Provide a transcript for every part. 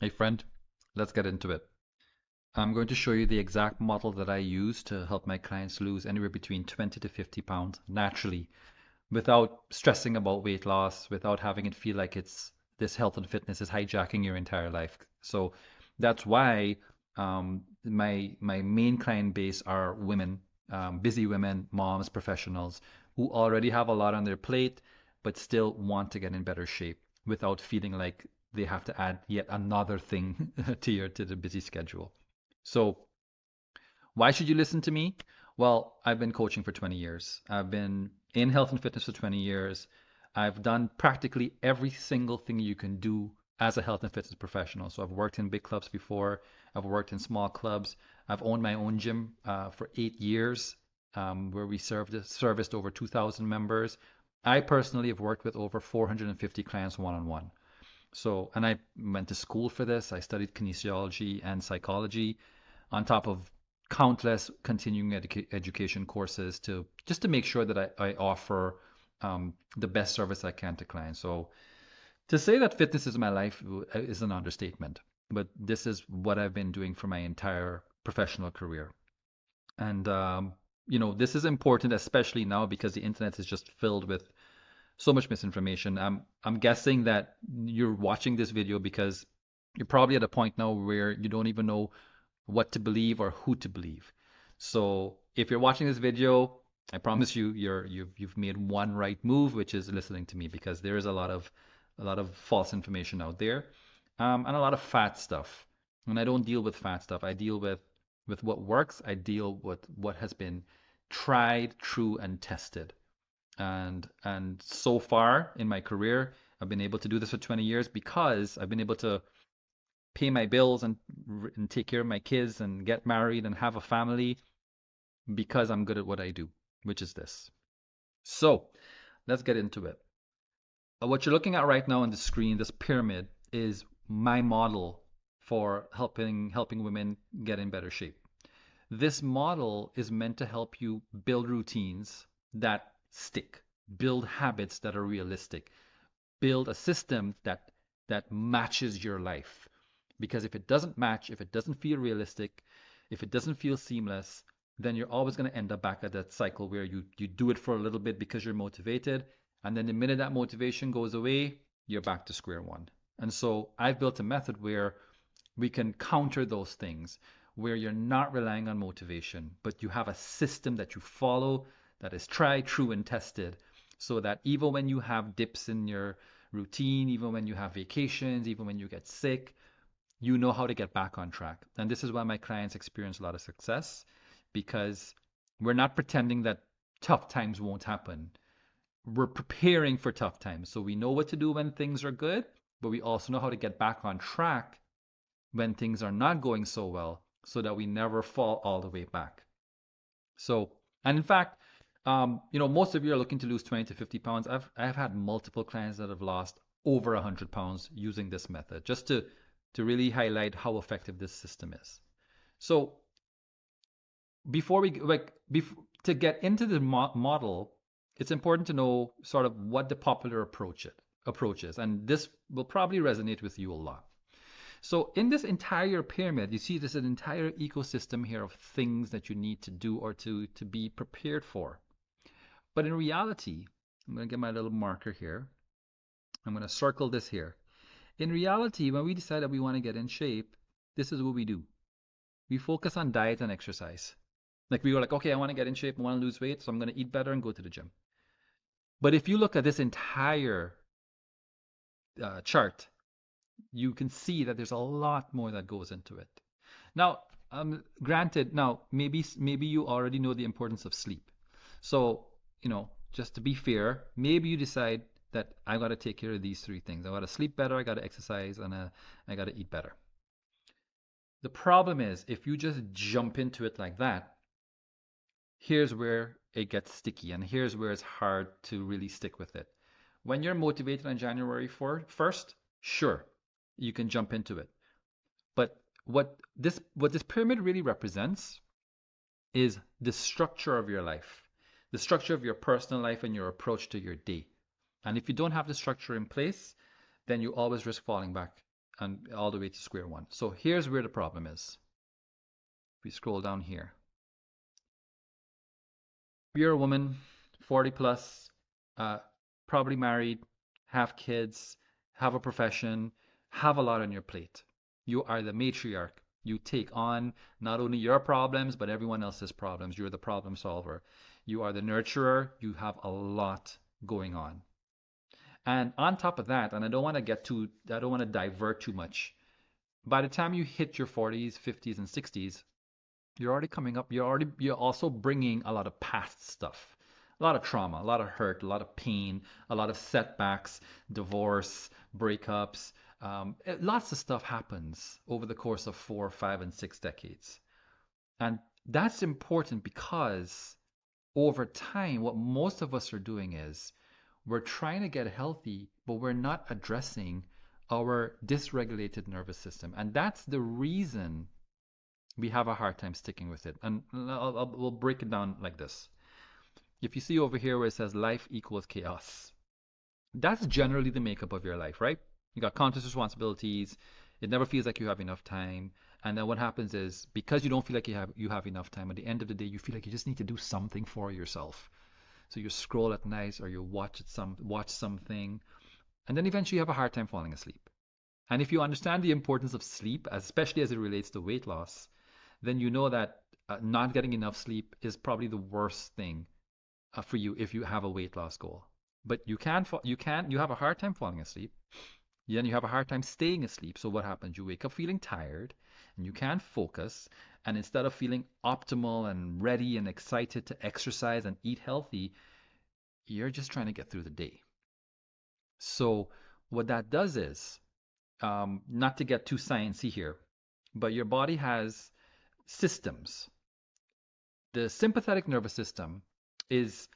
Hey friend, let's get into it. I'm going to show you the exact model that I use to help my clients lose anywhere between 20 to 50 pounds naturally without stressing about weight loss, without having it feel like it's this health and fitness is hijacking your entire life. So that's why my main client base are women, busy women, moms, professionals who already have a lot on their plate but still want to get in better shape without feeling like they have to add yet another thing to the busy schedule. So why should you listen to me? Well, I've been coaching for 20 years. I've been in health and fitness for 20 years. I've done practically every single thing you can do as a health and fitness professional. So I've worked in big clubs before. I've worked in small clubs. I've owned my own gym for 8 years, where we serviced over 2,000 members. I personally have worked with over 450 clients one-on-one. So, and I went to school for this. I studied kinesiology and psychology on top of countless continuing education courses to just to make sure that I offer the best service I can to clients. So to say that fitness is my life is an understatement, but this is what I've been doing for my entire professional career. And this is important, especially now because the internet is just filled with so much misinformation. I'm guessing that you're watching this video because you're probably at a point now where you don't even know what to believe or who to believe. So if you're watching this video, I promise you you've made one right move, which is listening to me because there is a lot of false information out there, and a lot of fat stuff. And I don't deal with fat stuff. I deal with what works. I deal with what has been tried, true, and tested. And so far in my career, I've been able to do this for 20 years because I've been able to pay my bills and take care of my kids and get married and have a family because I'm good at what I do, which is this. So let's get into it. What you're looking at right now on the screen, this pyramid, is my model for helping women get in better shape. This model is meant to help you build routines that stick, build habits that are realistic, build a system that matches your life. Because if it doesn't match, if it doesn't feel realistic, if it doesn't feel seamless, then you're always going to end up back at that cycle where you do it for a little bit because you're motivated, and then the minute that motivation goes away, you're back to square one. And so I've built a method where we can counter those things, where you're not relying on motivation, but you have a system that you follow that is tried, true, and tested, so that even when you have dips in your routine, even when you have vacations, even when you get sick, you know how to get back on track. And this is why my clients experience a lot of success because we're not pretending that tough times won't happen. We're preparing for tough times. So we know what to do when things are good, but we also know how to get back on track when things are not going so well so that we never fall all the way back. So, and in fact, most of you are looking to lose 20 to 50 pounds. I've had multiple clients that have lost over 100 pounds using this method, just to really highlight how effective this system is. So before we like before, to get into the model, it's important to know sort of what the popular approach is, and this will probably resonate with you a lot. So in this entire pyramid, you see there's an entire ecosystem here of things that you need to do or to be prepared for. But in reality, I'm going to get my little marker here. I'm going to circle this here. In reality, when we decide that we want to get in shape, this is what we do. We focus on diet and exercise. Like we were like, okay, I want to get in shape, I want to lose weight, so I'm going to eat better and go to the gym. But if you look at this entire chart, you can see that there's a lot more that goes into it. Now, granted, now maybe you already know the importance of sleep. So, just to be fair, maybe you decide that I got to take care of these three things. I got to sleep better, I got to exercise, and I got to eat better. The problem is if you just jump into it like that, here's where it gets sticky and here's where it's hard to really stick with it. When you're motivated on January 1st, sure, you can jump into it. But what this pyramid really represents is the structure of your life, the structure of your personal life and your approach to your day. And if you don't have the structure in place, then you always risk falling back. and all the way to square one. So here's where the problem is. If we scroll down here, you're a woman, 40 plus, uh, probably married, have kids, have a profession, have a lot on your plate. You are the matriarch. You take on not only your problems, but everyone else's problems. You're the problem solver. You are the nurturer. You have a lot going on. And on top of that, and I don't want to divert too much. By the time you hit your 40s, 50s, and 60s, you're already coming up. You're also bringing a lot of past stuff, a lot of trauma, a lot of hurt, a lot of pain, a lot of setbacks, divorce, breakups. Lots of stuff happens over the course of 4, 5, and 6 decades, and that's important because over time, what most of us are doing is we're trying to get healthy, but we're not addressing our dysregulated nervous system, and that's the reason we have a hard time sticking with it. And we'll break it down like this. If you see over here where it says life equals chaos, that's generally the makeup of your life, right? You got countless responsibilities. It never feels like you have enough time. And then what happens is because you don't feel like you have enough time, at the end of the day, you feel like you just need to do something for yourself. So you scroll at night or you watch something, and then eventually you have a hard time falling asleep. And if you understand the importance of sleep, especially as it relates to weight loss, then you know that not getting enough sleep is probably the worst thing for you if you have a weight loss goal. But you have a hard time falling asleep. Then you have a hard time staying asleep. So what happens? You wake up feeling tired and you can't focus. And instead of feeling optimal and ready and excited to exercise and eat healthy, you're just trying to get through the day. So what that does is, not to get too sciencey here, but your body has systems. The sympathetic nervous system is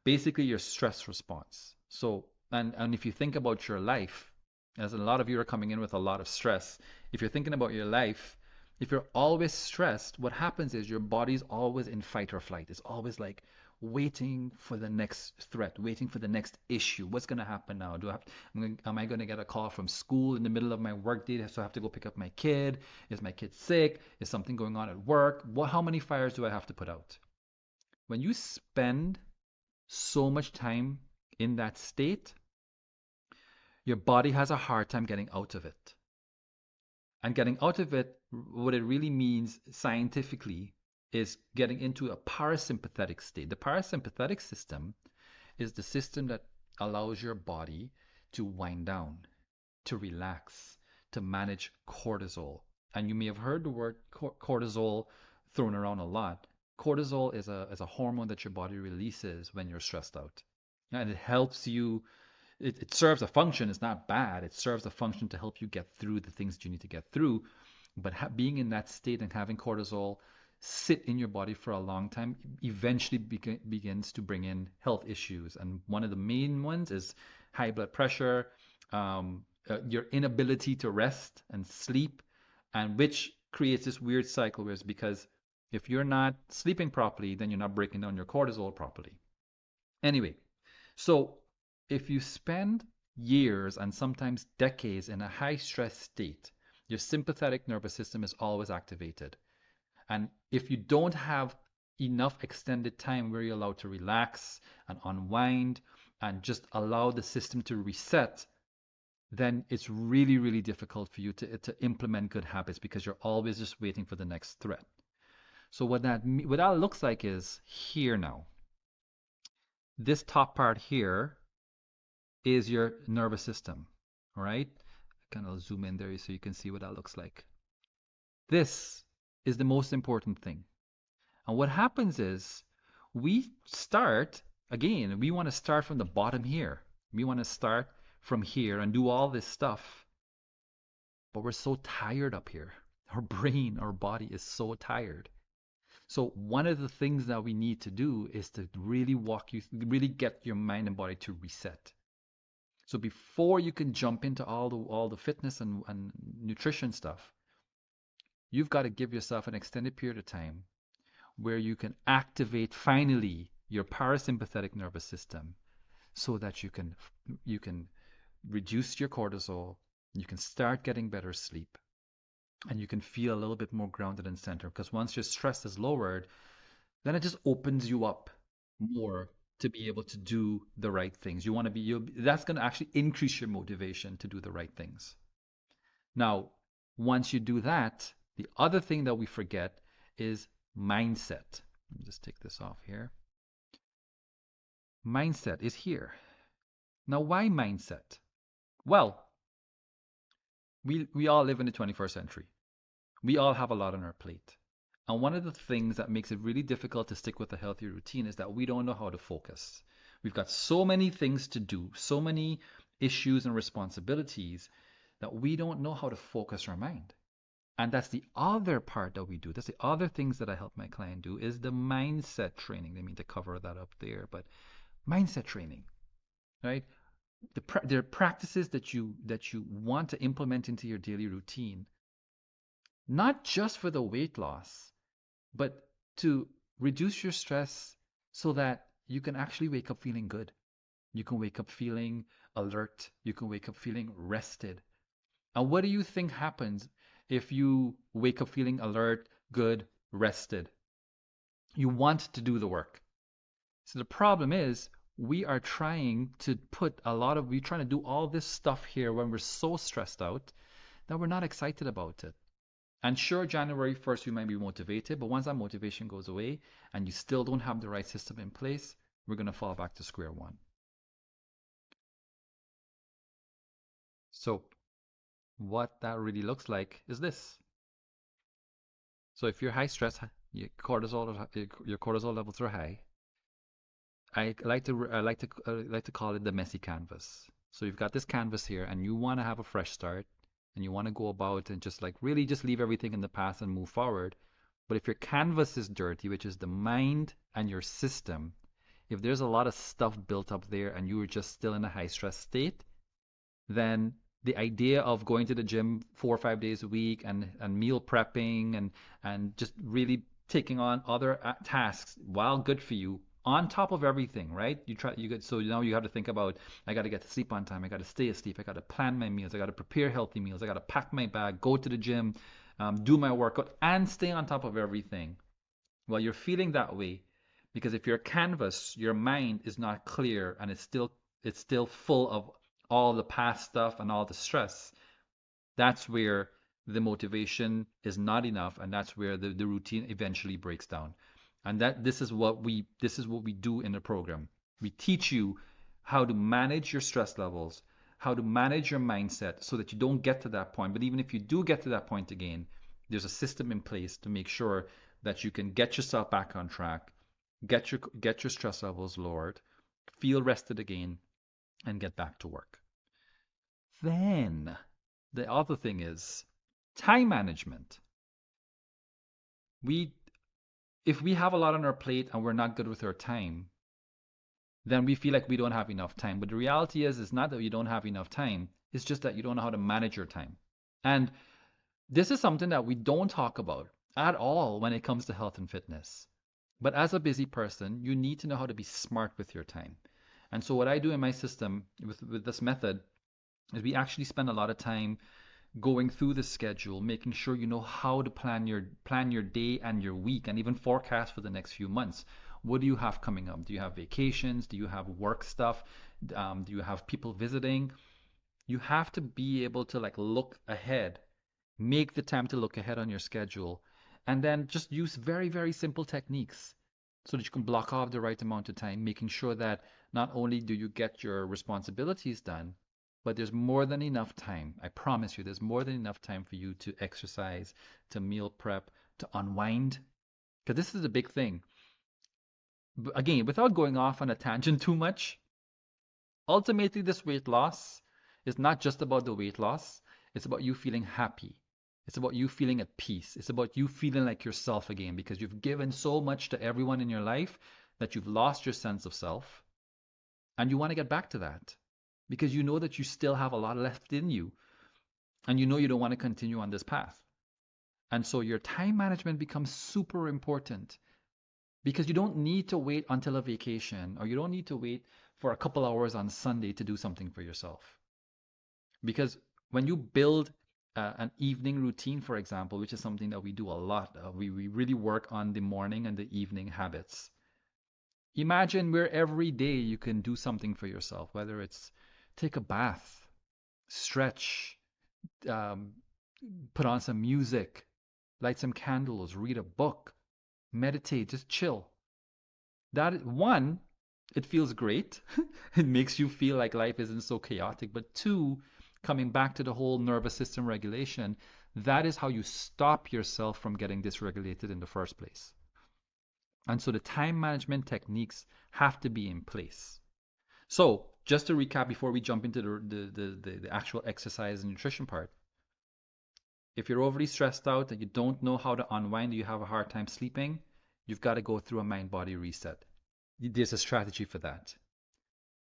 basically your stress response. So, and if you think about your life, as a lot of you are coming in with a lot of stress, if you're thinking about your life, if you're always stressed, what happens is your body's always in fight or flight. It's always like waiting for the next threat, waiting for the next issue. What's going to happen now? Am I going to get a call from school in the middle of my work day? So I have to go pick up my kid. Is my kid sick? Is something going on at work? How many fires do I have to put out? When you spend so much time in that state, your body has a hard time getting out of it. And getting out of it, what it really means scientifically is getting into a parasympathetic state. The parasympathetic system is the system that allows your body to wind down, to relax, to manage cortisol. And you may have heard the word cortisol thrown around a lot. Cortisol is a hormone that your body releases when you're stressed out. And it helps you, it serves a function. It's not bad. It serves a function to help you get through the things that you need to get through. But being in that state and having cortisol sit in your body for a long time eventually begins to bring in health issues. And one of the main ones is high blood pressure, your inability to rest and sleep, and which creates this weird cycle where it's because if you're not sleeping properly, then you're not breaking down your cortisol properly. Anyway, so if you spend years and sometimes decades in a high stress state, your sympathetic nervous system is always activated. And if you don't have enough extended time where you're allowed to relax and unwind and just allow the system to reset, then it's really, really difficult for you to implement good habits because you're always just waiting for the next threat. So what that looks like is here now. This top part here is your nervous system. All right? Kind of zoom in there so you can see what that looks like. This is the most important thing. And what happens is we start, again, we want to start from the bottom here. We want to start from here and do all this stuff. But we're so tired up here. Our brain, our body is so tired. So one of the things that we need to do is to really get your mind and body to reset. So before you can jump into all the fitness and nutrition stuff, you've got to give yourself an extended period of time where you can activate finally your parasympathetic nervous system so that you can reduce your cortisol, You can start getting better sleep and you can feel a little bit more grounded and centered because once your stress is lowered, then it just opens you up more to be able to do the right things. You want to be that's going to actually increase your motivation to do the right things. Now, once you do that, the other thing that we forget is mindset. Let me just take this off here. Mindset is here. Now, why mindset? Well, we all live in the 21st century. We all have a lot on our plate. And one of the things that makes it really difficult to stick with a healthy routine is that we don't know how to focus. We've got so many things to do, so many issues and responsibilities that we don't know how to focus our mind. And that's the other part that we do. That's the other things that I help my client do is the mindset training. They mean to cover that up there, but mindset training, right? There are practices that you want to implement into your daily routine, not just for the weight loss, but to reduce your stress so that you can actually wake up feeling good. You can wake up feeling alert. You can wake up feeling rested. And what do you think happens if you wake up feeling alert, good, rested? You want to do the work. So the problem is we're trying to do all this stuff here when we're so stressed out that we're not excited about it. And sure, January 1st, you might be motivated, but once that motivation goes away and you still don't have the right system in place, we're going to fall back to square one. So, what that really looks like is this. So, if you're high stress, your cortisol levels are high. I like to call it the messy canvas. So you've got this canvas here, and you want to have a fresh start, and you want to go about and just like really just leave everything in the past and move forward. But if your canvas is dirty, which is the mind and your system, if there's a lot of stuff built up there and you are just still in a high stress state, then the idea of going to the gym 4 or 5 days a week and meal prepping and just really taking on other tasks, while good for you, on top of everything, right? So now you have to think about, I got to get to sleep on time, I got to stay asleep, I got to plan my meals, I got to prepare healthy meals, I got to pack my bag, go to the gym, do my workout, and stay on top of everything. Well, you're feeling that way because if your canvas, your mind is not clear and it's still full of all the past stuff and all the stress, that's where the motivation is not enough, and that's where the routine eventually breaks down. And this is what we do in the program. We teach you how to manage your stress levels, how to manage your mindset so that you don't get to that point. But even if you do get to that point again, there's a system in place to make sure that you can get yourself back on track, get your stress levels lowered, feel rested again, and get back to work. Then the other thing is time management. We If we have a lot on our plate and we're not good with our time, then we feel like we don't have enough time. But the reality is, it's not that you don't have enough time. It's just that you don't know how to manage your time. And this is something that we don't talk about at all when it comes to health and fitness. But as a busy person, you need to know how to be smart with your time. And so what I do in my system with this method is we actually spend a lot of time going through the schedule, making sure you know how to plan your day and your week, and even forecast for the next few months. What do you have coming up? Do you have vacations? Do you have work stuff? Do you have people visiting? You have to be able to like look ahead, make the time to look ahead on your schedule, and then just use very, very simple techniques so that you can block off the right amount of time, making sure that not only do you get your responsibilities done, but there's more than enough time. I promise you, there's more than enough time for you to exercise, to meal prep, to unwind. Because this is a big thing. Again, without going off on a tangent too much, ultimately, this weight loss is not just about the weight loss. It's about you feeling happy. It's about you feeling at peace. It's about you feeling like yourself again because you've given so much to everyone in your life that you've lost your sense of self. And you want to get back to that because you know that you still have a lot left in you and you know you don't want to continue on this path. And so your time management becomes super important because you don't need to wait until a vacation or you don't need to wait for a couple hours on Sunday to do something for yourself. Because When you build an evening routine, for example, which is something that we do a lot, we really work on the morning and the evening habits. Imagine where every day you can do something for yourself, whether it's take a bath, stretch, um, put on some music, light some candles, read a book, meditate, just chill. That one, it feels great. It makes you feel like life isn't so chaotic. But two, coming back to the whole nervous system regulation, that is how you stop yourself from getting dysregulated in the first place. And so the time management techniques have to be in place. So, just to recap before we jump into the actual exercise and nutrition part, if you're overly stressed out and you don't know how to unwind, you have a hard time sleeping, you've got to go through a mind body reset. There's a strategy for that.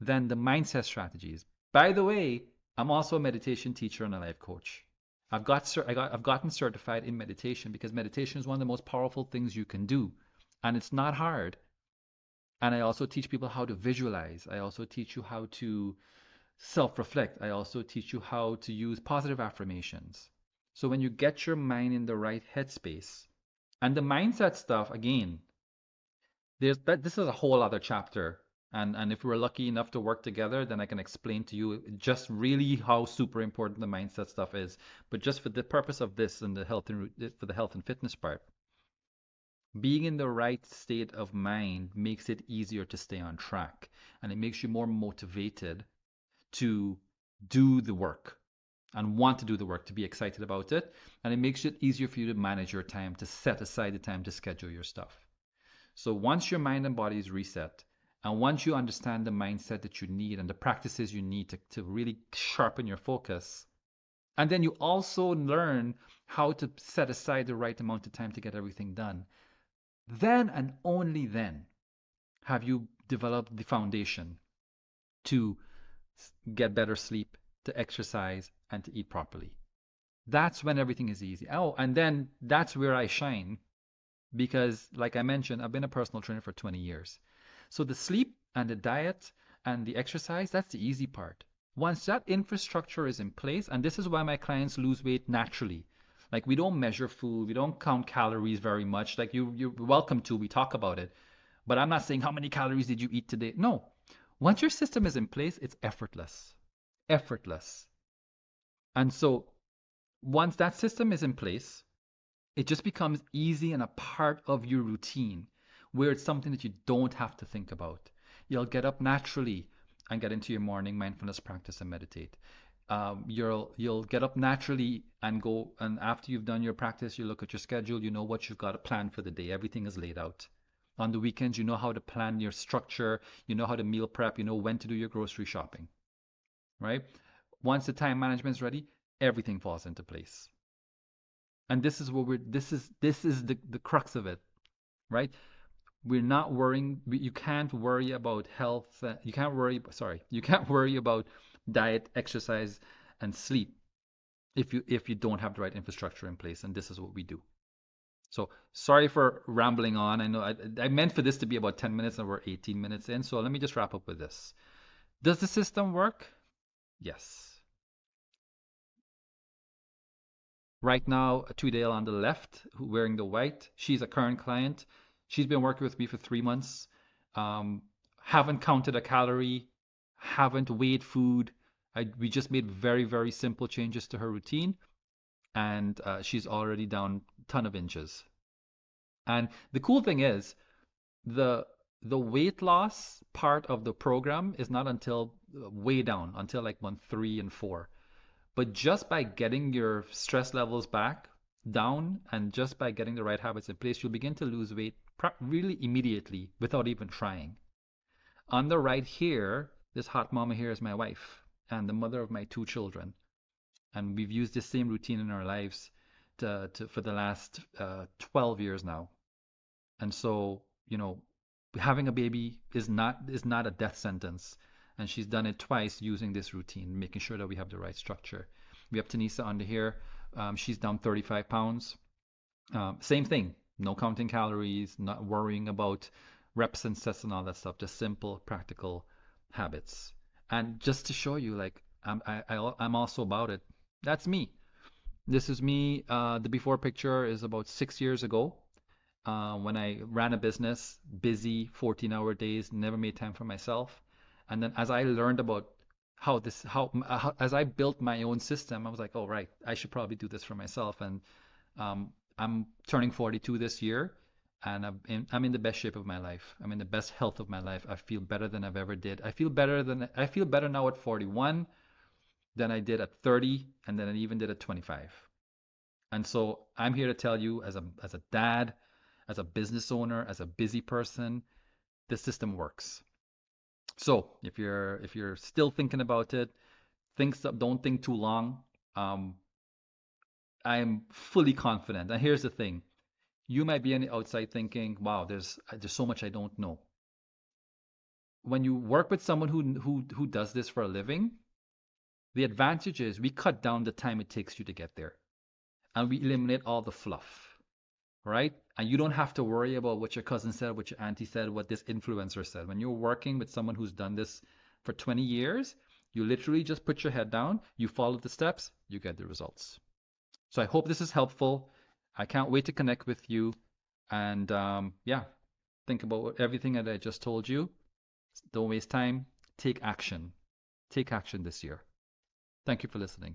Then the mindset strategies. By the way, I'm also a meditation teacher and a life coach. I've gotten certified in meditation because meditation is one of the most powerful things you can do, and it's not hard. And I also teach people how to visualize. I also teach you how to self-reflect. I also teach you how to use positive affirmations. So when you get your mind in the right headspace, and the mindset stuff, again, this is a whole other chapter. And if we're lucky enough to work together, then I can explain to you just really how super important the mindset stuff is. But just for the purpose of this and the health and for the health and fitness part, being in the right state of mind makes it easier to stay on track, and it makes you more motivated to do the work and want to do the work, to be excited about it. And it makes it easier for you to manage your time, to set aside the time to schedule your stuff. So once your mind and body is reset, and once you understand the mindset that you need and the practices you need to really sharpen your focus, and then you also learn how to set aside the right amount of time to get everything done, then and only then have you developed the foundation to get better sleep, to exercise, and to eat properly. That's when everything is easy. Oh, and then that's where I shine because, like I mentioned, I've been a personal trainer for 20 years. So the sleep and the diet and the exercise, that's the easy part. Once that infrastructure is in place, and this is why my clients lose weight naturally. Like we don't measure food, we don't count calories very much. Like you're welcome to, we talk about it. But I'm not saying how many calories did you eat today. No. Once your system is in place, it's effortless. Effortless. And so once that system is in place, it just becomes easy and a part of your routine where it's something that you don't have to think about. You'll get up naturally and get into your morning mindfulness practice and meditate. You'll get up naturally and go, and after you've done your practice, you look at your schedule, you know what you've got to plan for the day. Everything is laid out. On the weekends, you know how to plan your structure, you know how to meal prep, you know when to do your grocery shopping, right? Once the time management is ready, everything falls into place. And this is what we're this is the crux of it, right? We're not worrying. You can't worry about health. You can't worry. Sorry, you can't worry about diet, exercise, and sleep if you don't have the right infrastructure in place. And this is what we do. So sorry for rambling on. I know I meant for this to be about 10 minutes and we're 18 minutes in. So let me just wrap up with this. Does the system work? Yes. Right now, Tudale on the left, wearing the white, she's a current client. She's been working with me for 3 months. Um, haven't counted a calorie, haven't weighed food. We just made very, very simple changes to her routine, and she's already down a ton of inches. And the cool thing is, the the weight loss part of the program is not until way down, until like month 3 and 4. But just by getting your stress levels back down and just by getting the right habits in place, you'll begin to lose weight really immediately without even trying. On the right here, this hot mama here is my wife and the mother of my 2 children. And we've used this same routine in our lives for the last 12 years now. And so, having a baby is not a death sentence. And she's done it twice using this routine, making sure that we have the right structure. We have Tanisa under here. She's down 35 pounds. Same thing. No counting calories, not worrying about reps and sets and all that stuff. Just simple, practical habits. And just to show you, like, I'm also about it. That's me. This is me. The before picture is about 6 years ago when I ran a business, busy, 14-hour days, never made time for myself. And then as I learned about as I built my own system, I was like, oh, right, I should probably do this for myself. And I'm turning 42 this year, and I'm in the best shape of my life. I'm in the best health of my life. I feel better than I've ever did. I feel better now at 41 than I did at 30, and then I even did at 25. And so I'm here to tell you, as a dad, as a business owner, as a busy person, this system works. So if you're still thinking about it, don't think too long. Um, I'm fully confident. And here's the thing: you might be on the outside thinking, "Wow, there's so much I don't know." When you work with someone who does this for a living, the advantage is we cut down the time it takes you to get there, and we eliminate all the fluff, right? And you don't have to worry about what your cousin said, what your auntie said, what this influencer said. When you're working with someone who's done this for 20 years, you literally just put your head down, you follow the steps, you get the results. So I hope this is helpful. I can't wait to connect with you. And yeah, think about everything that I just told you. Don't waste time. Take action. Take action this year. Thank you for listening.